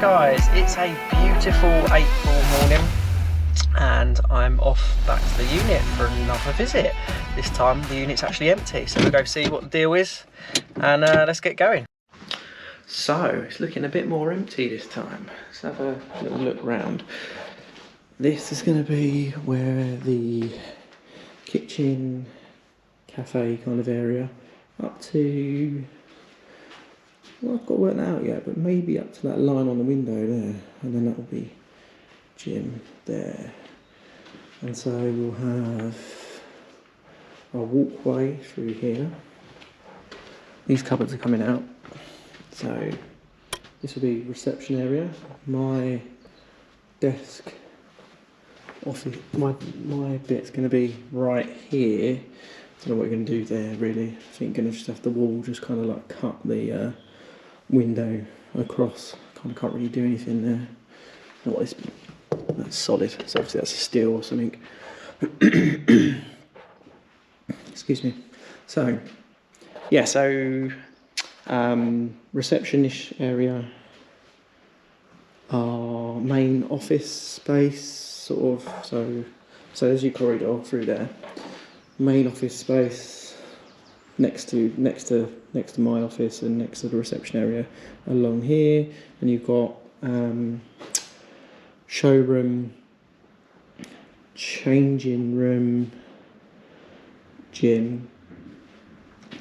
guys, it's a beautiful April morning and I'm off back to the unit for another visit. This time the unit's actually empty, so we'll go see what the deal is and let's get going. So it's looking a bit more empty this time. Let's have a little look round. This is going to be where the kitchen, cafe kind of area, up to, well, I've got to work that out yet, but maybe up to that line on the window there, and then that will be gym there. And so we'll have a walkway through here. These cupboards are coming out, so this will be reception area. My desk, office, my bit's going to be right here. I don't know what you're going to do there really. I think you're going to just have the wall just kind of like cut the window across. Kind of can't really do anything there. Not what that's solid, so obviously that's a steel or something. Excuse me. So yeah, so reception-ish area, our main office space, sort of. So there's your corridor through there. Main office space next to my office and next to the reception area along here, and you've got showroom, changing room, gym.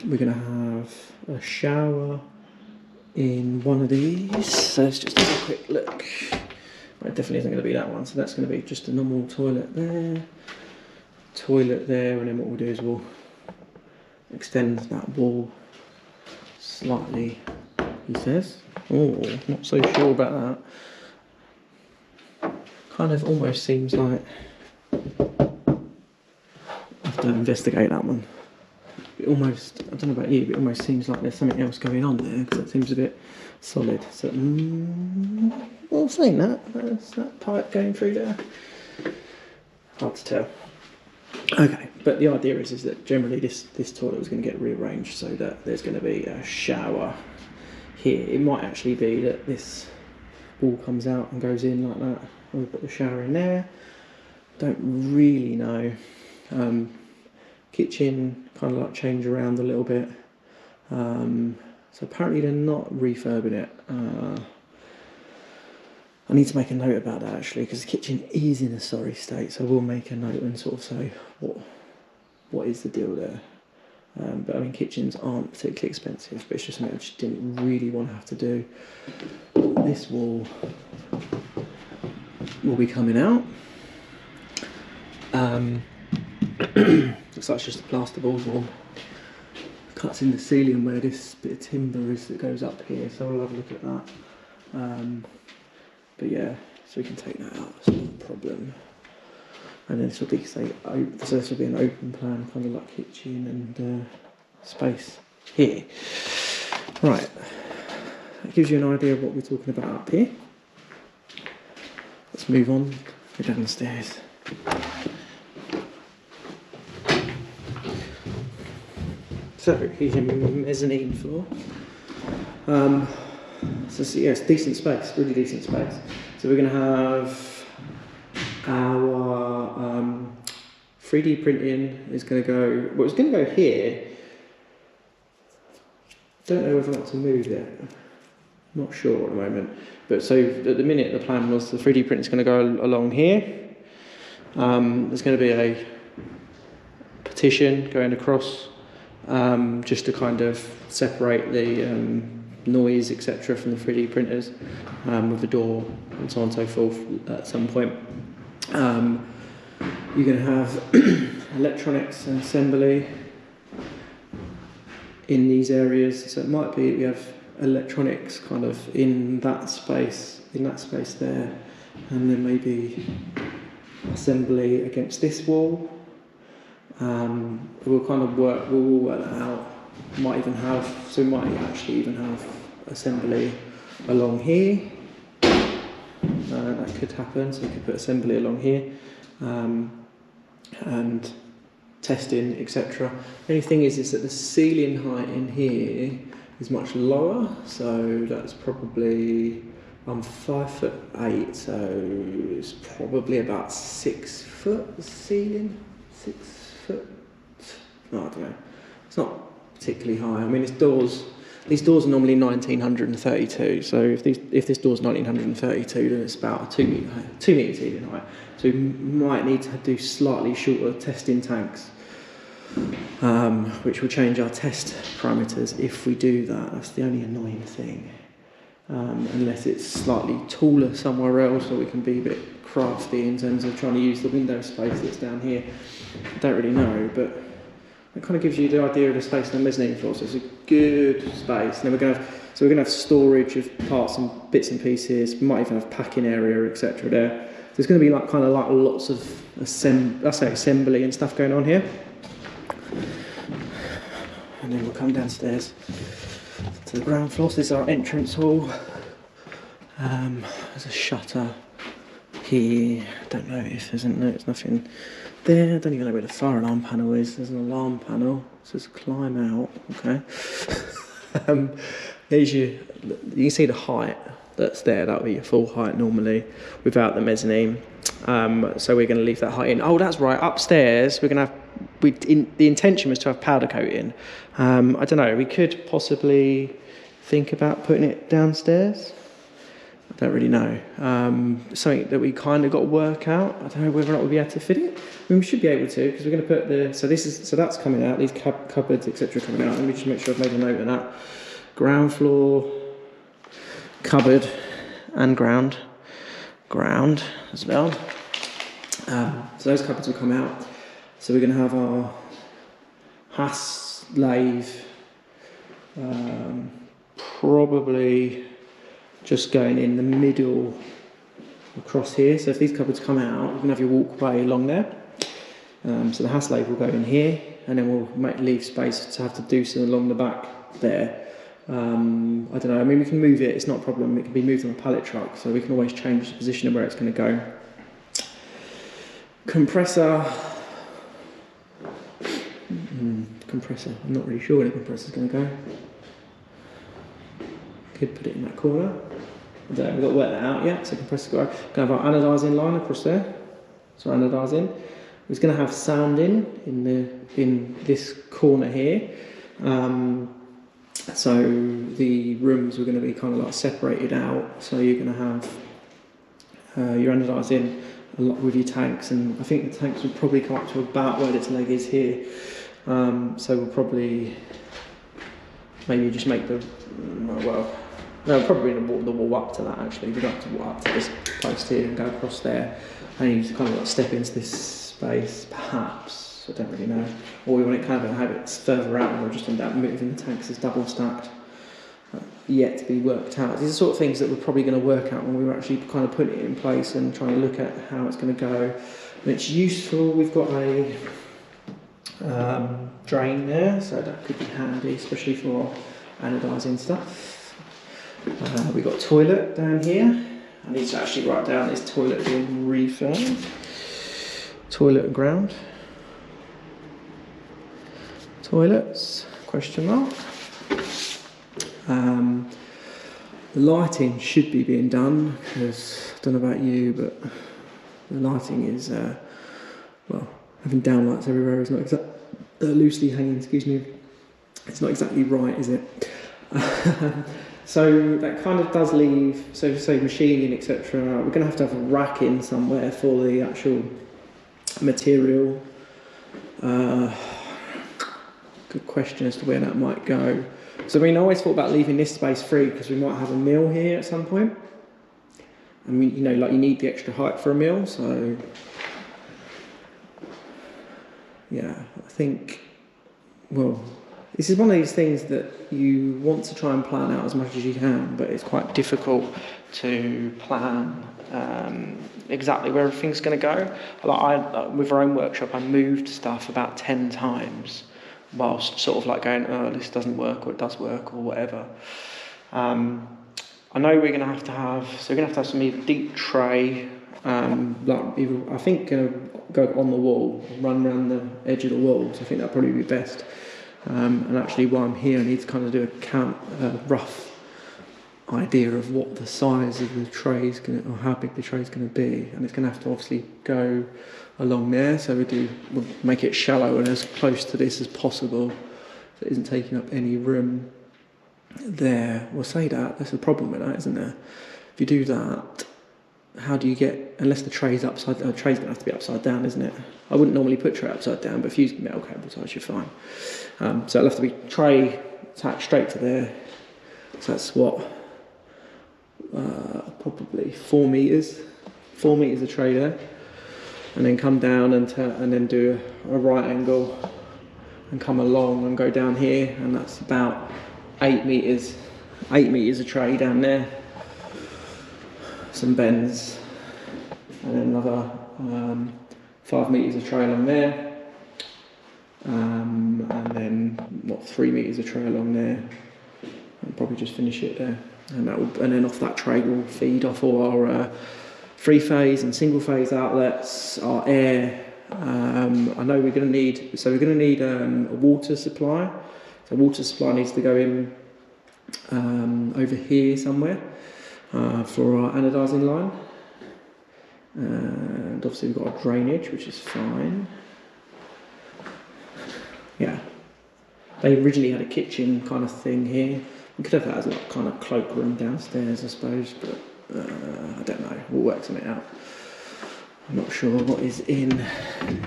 We're going to have a shower in one of these, so let's just have a quick look. Well, it definitely isn't going to be that one, so that's going to be just a normal toilet there, and then what we'll do is we'll extend that wall slightly, he says. Oh, not so sure about that. Kind of almost seems like I have to investigate that one. It almost, I don't know about you, but it almost seems like there's something else going on there because it seems a bit solid. So, well, saying that, there's that pipe going through there. Hard to tell. Okay, but the idea is that generally this toilet was going to get rearranged so that there's going to be a shower here. It might actually be that this wall comes out and goes in like that. We'll put the shower in there. Don't really know. Kitchen kind of like change around a little bit. So apparently they're not refurbing it. I need to make a note about that actually, because the kitchen is in a sorry state, so we'll make a note and sort of say what is the deal there. But I mean, kitchens aren't particularly expensive, but it's just something I just didn't really want to have to do. This wall will be coming out. Looks like it's just a plasterboard wall. Cuts in the ceiling where this bit of timber is that goes up here, so we'll have a look at that. But yeah, so we can take that out, it's not a problem. And then this will be, so this will be an open plan, kind of like kitchen and space here. Right, that gives you an idea of what we're talking about up here. Let's move on, go down the stairs. So here's your mezzanine floor. So yeah, it's decent space, really decent space. So we're going to have our 3D printing is going to go, well, it's going to go here. Don't know whether or not to move it. Not sure at the moment. But so at the minute the plan was the 3D print is going to go along here. There's going to be a partition going across just to kind of separate the noise, etc., from the 3D printers, with the door and so on and so forth at some point. You're going to have electronics and assembly in these areas, so it might be we have electronics kind of in that space there, and then maybe assembly against this wall. We'll kind of work that out. Might even have, so we might actually even have assembly along here. That could happen, so we could put assembly along here, and testing, etc. The only thing is that the ceiling height in here is much lower, so that's probably I'm 5'8", so it's probably about 6 foot ceiling. 6 foot. No, I don't know. It's not particularly high. I mean, these doors are normally 1932. So if this door's 1932, then it's about a 2 metre ceiling height. So we might need to do slightly shorter testing tanks, which will change our test parameters if we do that. That's the only annoying thing. Unless it's slightly taller somewhere else, or we can be a bit crafty in terms of trying to use the window space that's down here. I don't really know, but it kind of gives you the idea of the space on the mezzanine floor. So it's a good space. And then we're going to have storage of parts and bits and pieces. We might even have packing area, etc. there. So there's going to be like lots of assembly and stuff going on here. And then we'll come downstairs to the ground floor. So this is our entrance hall. There's a shutter here. I don't know if there's nothing there. I don't even know where the fire alarm panel is. There's an alarm panel. It says climb out. Okay. You can see the height that's there. That would be your full height normally without the mezzanine. So we're going to leave that height in. Oh, that's right. Upstairs we're going to have. The intention was to have powder coating. I don't know. We could possibly think about putting it downstairs. I don't really know. Something that we kind of got to work out. I don't know whether or not we'll be able to fit it. I mean, we should be able to, because we're going to put so that's coming out. These cupboards, etc., coming out. Let me just make sure I've made a note of that. Ground floor, cupboard, and ground as well. So those cupboards will come out. So we're going to have our Haas lathe, probably just going in the middle across here. So if these cupboards come out, you can have your walkway along there. So the Haas lathe will go in here, and then we'll leave space to have to do some along the back there. I don't know, I mean, we can move it, it's not a problem. It can be moved on a pallet truck, so we can always change the position of where it's going to go. Compressor, I'm not really sure where the compressor's going to go. Could put it in that corner. I don't know, we've got to work that out yet. So compressor, going to have our anodising line across there. So anodising. We're going to have sounding in this corner here. So the rooms are going to be kind of like separated out. So you're going to have your anodising a lot with your tanks, and I think the tanks will probably come up to about where this leg is here. So we'll probably maybe just make probably the wall up to that. Actually, we don't have to walk up to this post here and go across there. And you just kind of like step into this space, perhaps. I don't really know. Or we want it kind of have it further out, and we'll just end up moving the tanks as double stacked. Yet to be worked out. These are sort of things that we're probably going to work out when we were actually kind of putting it in place and trying to look at how it's going to go. And it's useful. We've got a drain there, so that could be handy, especially for anodising stuff. We've got a toilet down here. I need to actually write down this toilet being refurbed. Toilet and ground. Toilets, question mark. Lighting should be being done, because I don't know about you, but the lighting is, having downlights everywhere is not exactly, loosely hanging, excuse me, it's not exactly right, is it? So that kind of does leave, so say machining, etc. We're going to have a rack in somewhere for the actual material. Good question as to where that might go. So I mean, I always thought about leaving this space free, because we might have a mill here at some point. I mean, you know, like you need the extra height for a mill, so yeah, I think, well, this is one of these things that you want to try and plan out as much as you can, but it's quite difficult to plan exactly where everything's going to go. With our own workshop, I moved stuff about 10 times. Whilst sort of like going, oh, this doesn't work, or it does work, or whatever. I know we're going to have some either deep tray, I think go on the wall, run around the edge of the wall. So I think that'd probably be best. And actually, while I'm here, I need to kind of do a rough idea of what the size of the tray is going to, or how big the tray is going to be, and it's going to have to obviously go along there. So we'll make it shallow and as close to this as possible, so it isn't taking up any room there. We'll say that's the problem with that, isn't there? If you do that, how do you get, unless the tray's upside down, the tray's going to have to be upside down, isn't it? I wouldn't normally put tray upside down, but if you use metal cable ties, you're fine. So it'll have to be tray attached straight to there. So that's what, probably 4 meters. 4 meters of tray there, and then come down and then do a right angle and come along and go down here, and that's about 8 meters. 8 meters of tray down there. Some bends, and then another 5 meters of tray along there, and then 3 meters of tray along there. I'll probably just finish it there, and then off that tray we'll feed off all our 3-phase and single-phase outlets, our air. I know we're going to need a water supply. So water supply needs to go in over here somewhere. For our anodising line, and obviously we've got a drainage, which is fine. Yeah, they originally had a kitchen kind of thing here. We could have that as a kind of cloakroom downstairs, I suppose, but I don't know. We'll work something out. I'm not sure what is in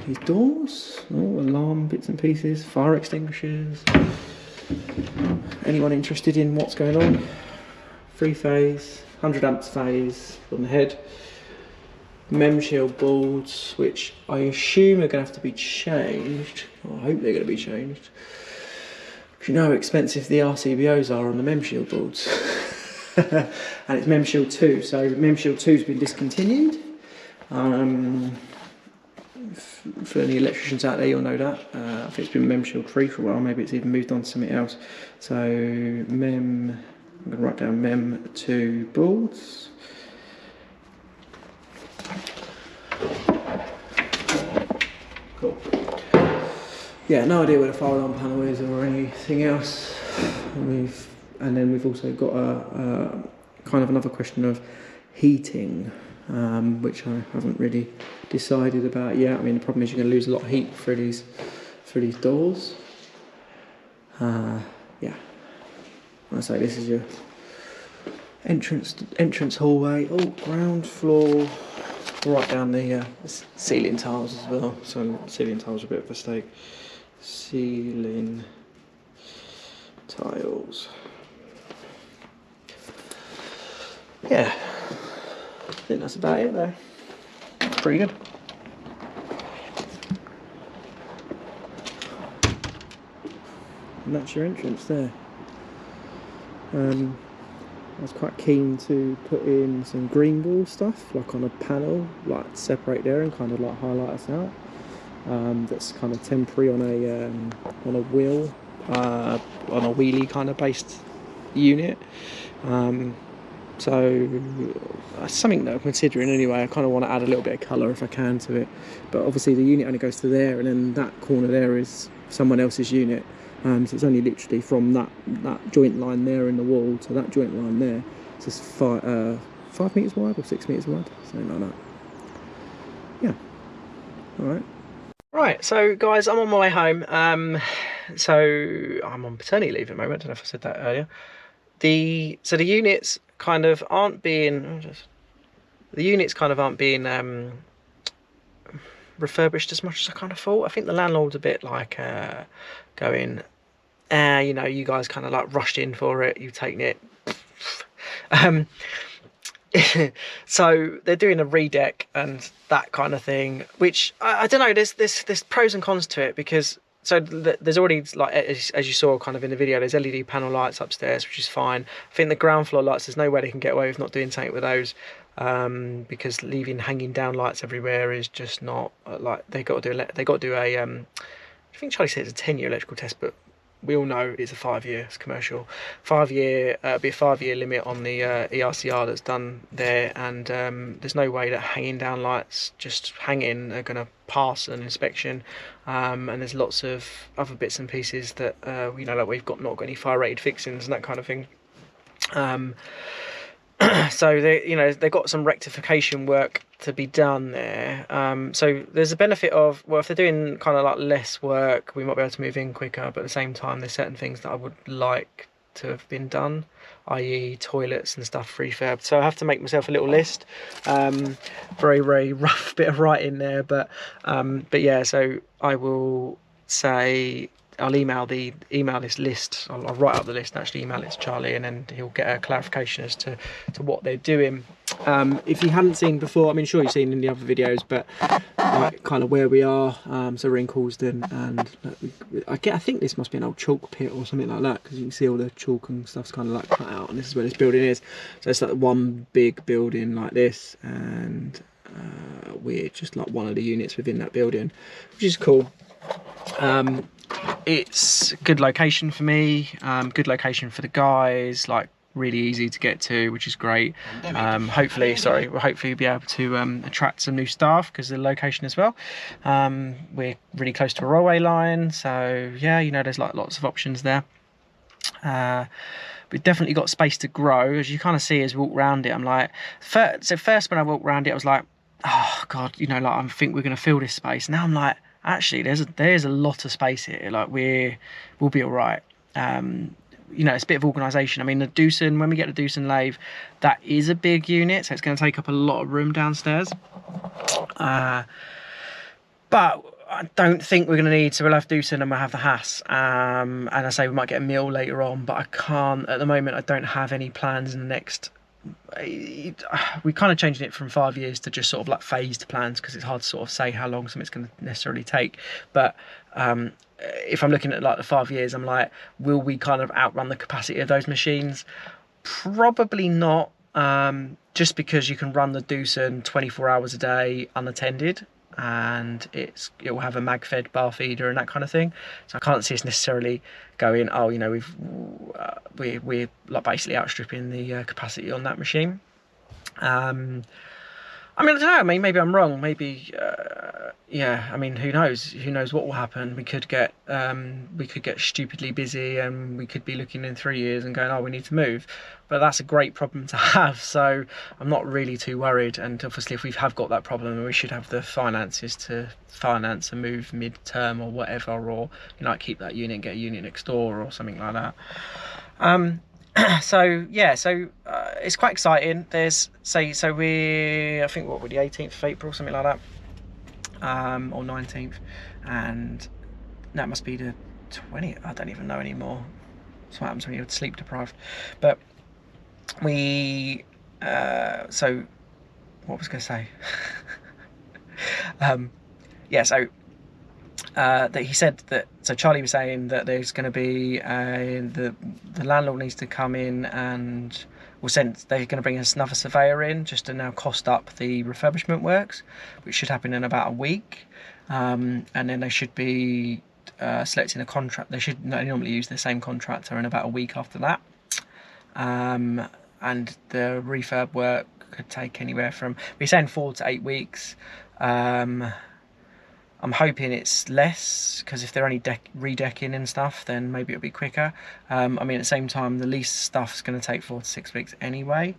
these doors. Oh, alarm bits and pieces, fire extinguishers. Anyone interested in what's going on? 3-phase. 100 amps phase on the head, mem shield boards, which I assume are going to have to be changed. I hope they're going to be changed. You know how expensive the RCBOs are on the mem shield boards. And it's mem shield 2, so mem shield 2 has been discontinued. For any electricians out there, you'll know that. I think it's been mem shield 3 for a while, maybe it's even moved on to something else. So I'm going to write down mem 2 boards. Cool. Yeah, no idea where the fire alarm panel is or anything else. And then we've also got a kind of another question of heating, which I haven't really decided about yet. I mean, the problem is you're going to lose a lot of heat through these doors. Yeah. I say this is your entrance hallway. Oh, ground floor, right down the ceiling tiles as well. So ceiling tiles are a bit of a mistake. Ceiling tiles. Yeah, I think that's about it there. Pretty good. And that's your entrance there. I was quite keen to put in some green wall stuff, like on a panel, like separate there and kind of like highlight us out. That's kind of temporary on a wheel, on a wheelie kind of based unit. So that's something that I'm considering anyway. I kind of want to add a little bit of colour if I can to it, but obviously the unit only goes to there, and then that corner there is someone else's unit. So it's only literally from that joint line there in the wall to that joint line there. It's just 5 metres wide or 6 metres wide, something like that. Yeah. All right. Right, so guys, I'm on my way home. So I'm on paternity leave at the moment. I don't know if I said that earlier. So the units kind of aren't being refurbished as much as I kind of thought. I think the landlord's a bit like going, you know, you guys kind of like rushed in for it, you've taken it. So they're doing a redeck and that kind of thing, which I don't know, there's pros and cons to it, because so there's already, like as you saw kind of in the video, there's LED panel lights upstairs, which is fine. I think the ground floor lights, there's no way they can get away with not doing something with those, because leaving hanging down lights everywhere is just not like, they got to do a I think Charlie said it's a 10-year electrical test, but we all know it's a 5-year, it's commercial. 5-year, be a 5-year limit on the ERCR that's done there, and there's no way that hanging down lights, just hanging, are going to pass an inspection. And there's lots of other bits and pieces that, you know, like we've not got any fire rated fixings and that kind of thing. So they've got some rectification work to be done there. So there's a benefit of, well, if they're doing kind of like less work, we might be able to move in quicker, but at the same time there's certain things that I would like to have been done, i.e. toilets and stuff refurbed. So I have to make myself a little list. Very, very rough bit of writing there, but yeah, so I will say I'll email this list. I'll write up the list and actually email it to Charlie, and then he'll get a clarification as to what they're doing. If you hadn't seen before, I mean, sure you've seen in the other videos, but like kind of where we are. So we're in Coulsdon, and I think this must be an old chalk pit or something like that, because you can see all the chalk and stuff's kind of like cut out, and this is where this building is. So it's like one big building like this, and we're just like one of the units within that building, which is cool. It's a good location for me, good location for the guys, like really easy to get to, which is great. Hopefully we'll be able to attract some new staff because of the location as well. We're really close to a railway line, so yeah, there's like lots of options there. We've definitely got space to grow, as you kind of see as we walk around it. I'm like, first when I walked around it, I was like, oh god, like I think we're going to fill this space. Now I'm like, actually there's a lot of space here, like we'll be all right. It's a bit of organisation. I mean, the Doosan, when we get the Doosan lathe, that is a big unit, so it's going to take up a lot of room downstairs. But I don't think we're going to need, so we'll have Doosan and we'll have the Haas. And I say we might get a mill later on, but I can't, at the moment, I don't have any plans in the next... We kind of changed it from 5 years to just sort of like phased plans, because it's hard to sort of say how long something's going to necessarily take. But if I'm looking at like the 5 years, I'm like, will we kind of outrun the capacity of those machines? Probably not, just because you can run the Doosan 24 hours a day unattended, and it will have a mag-fed bar feeder and that kind of thing. So I can't see us necessarily going, oh, we're like basically outstripping the capacity on that machine. I mean, I don't know. I mean, maybe I'm wrong. Maybe, yeah. I mean, who knows? Who knows what will happen? We could get stupidly busy, and we could be looking in 3 years and going, oh, we need to move. But that's a great problem to have. So I'm not really too worried. And obviously, if we have got that problem, we should have the finances to finance a move mid-term or whatever, or keep that unit, get a unit next door or something like that. So yeah, it's quite exciting. There's so we're, I think, what we're the 18th of April, something like that, or 19th, and that must be the 20th. I don't even know anymore. That's what happens when you're sleep deprived. But we so what was I going to say? Yeah, so that he said that, so Charlie was saying that there's going to be the landlord needs to come in, and they're going to bring us another surveyor in just to now cost up the refurbishment works, which should happen in about a week, and then they should be selecting a contract. They normally use the same contractor in about a week after that, and the refurb work could take anywhere from, we're saying 4 to 8 weeks. I'm hoping it's less, because if they're only redecking and stuff, then maybe it'll be quicker. I mean, at the same time, the lease stuff's going to take 4 to 6 weeks anyway.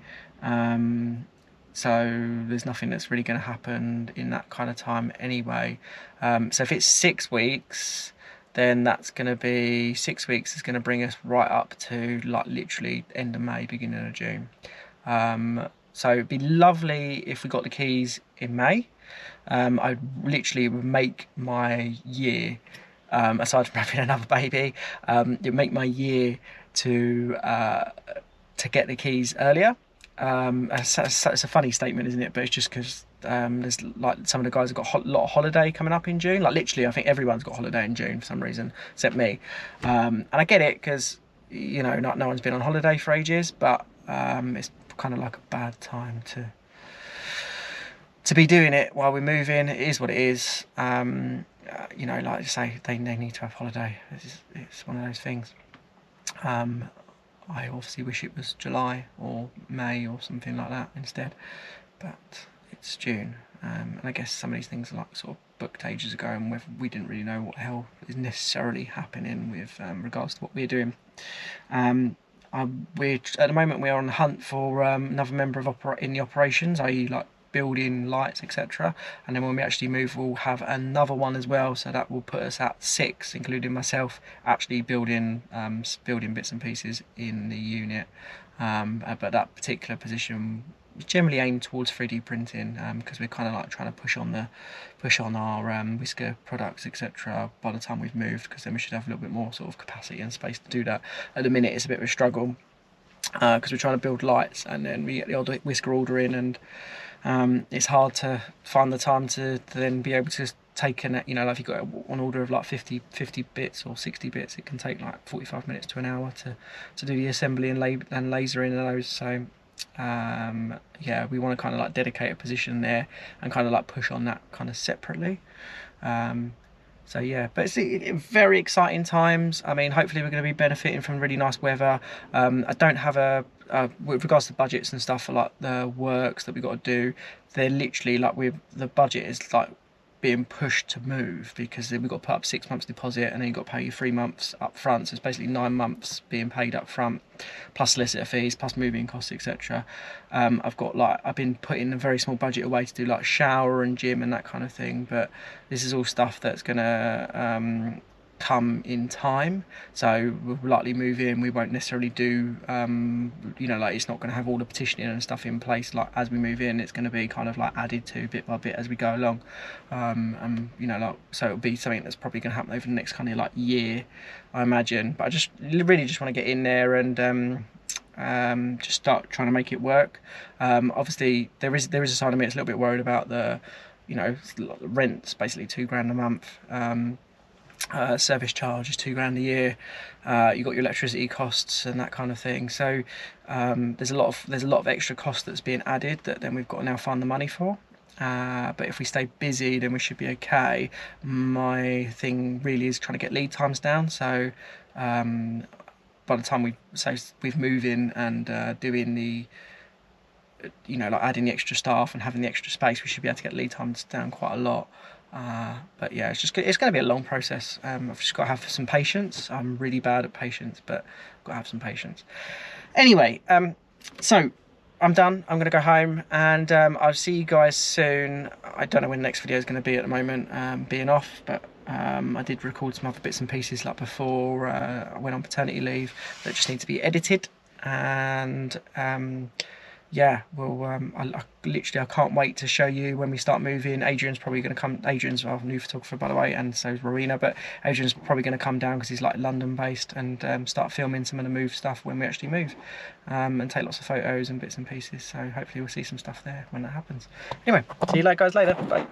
So there's nothing that's really going to happen in that kind of time anyway. So if it's 6 weeks, then that's going to be 6 weeks is going to bring us right up to like literally end of May, beginning of June. So it'd be lovely if we got the keys in May. I literally would make my year, aside from having another baby, it would make my year to get the keys earlier. It's a funny statement, isn't it? But it's just because there's like some of the guys have got a lot of holiday coming up in June. Like literally, I think everyone's got holiday in June for some reason, except me. And I get it, because no one's been on holiday for ages, but it's kind of like a bad time to be doing it while we're moving. It is what it is. Like I say, they need to have holiday. It's one of those things. I obviously wish it was July or May or something like that instead, but it's June. And I guess some of these things are like sort of booked ages ago, and we didn't really know what the hell is necessarily happening with regards to what we're doing. we're at the moment we are on the hunt for another member of in the operations, i.e. like building lights, etc. And then when we actually move, we'll have another one as well, so that will put us at 6, including myself, actually building bits and pieces in the unit. But that particular position generally aimed towards 3D printing, because we're kind of like trying to push on our whisker products, etc. by the time we've moved, because then we should have a little bit more sort of capacity and space to do that. At the minute it's a bit of a struggle, because we're trying to build lights and then we get the odd whisker order in, and it's hard to find the time to then be able to take like if you've got an order of like 50 bits or 60 bits, it can take like 45 minutes to an hour to do the assembly and lasering of those. So yeah, we want to kind of like dedicate a position there and kind of like push on that kind of separately. So yeah, but it's very exciting times. I mean, hopefully we're going to be benefiting from really nice weather. I don't have with regards to budgets and stuff for like the works that we've got to do, they're literally like the budget is like being pushed to move, because then we've got to put up 6 months deposit and then you've got to pay you 3 months up front, so it's basically 9 months being paid up front, plus solicitor fees, plus moving costs, etc. I've been putting a very small budget away to do like shower and gym and that kind of thing, but this is all stuff that's gonna come in time, so we'll likely move in. We won't necessarily do like it's not going to have all the petitioning and stuff in place like as we move in. It's going to be kind of like added to bit by bit as we go along, and so it'll be something that's probably going to happen over the next kind of like year, I imagine. But I just really just want to get in there and just start trying to make it work. Obviously there is a side of me that's a little bit worried about the rent's basically £2 a month. Service charge is £2 a year. You've got your electricity costs and that kind of thing. So there's a lot of extra cost that's being added that then we've got to now find the money for. But if we stay busy, then we should be okay. My thing really is trying to get lead times down. So by the time we've moved in and doing the like adding the extra staff and having the extra space, we should be able to get lead times down quite a lot. But yeah, it's going to be a long process. I've just got to have some patience. I'm really bad at patience, but I've got to have some patience. Anyway, so I'm done. I'm going to go home and I'll see you guys soon. I don't know when the next video is going to be at the moment, being off, but I did record some other bits and pieces like before I went on paternity leave that just need to be edited, and yeah, well, I can't wait to show you when we start moving. Adrian's probably going to come. Adrian's our new photographer, by the way, and so is Rowena. But Adrian's probably going to come down because he's like London based and start filming some of the move stuff when we actually move, and take lots of photos and bits and pieces. So hopefully we'll see some stuff there when that happens. Anyway, see you guys later. Bye.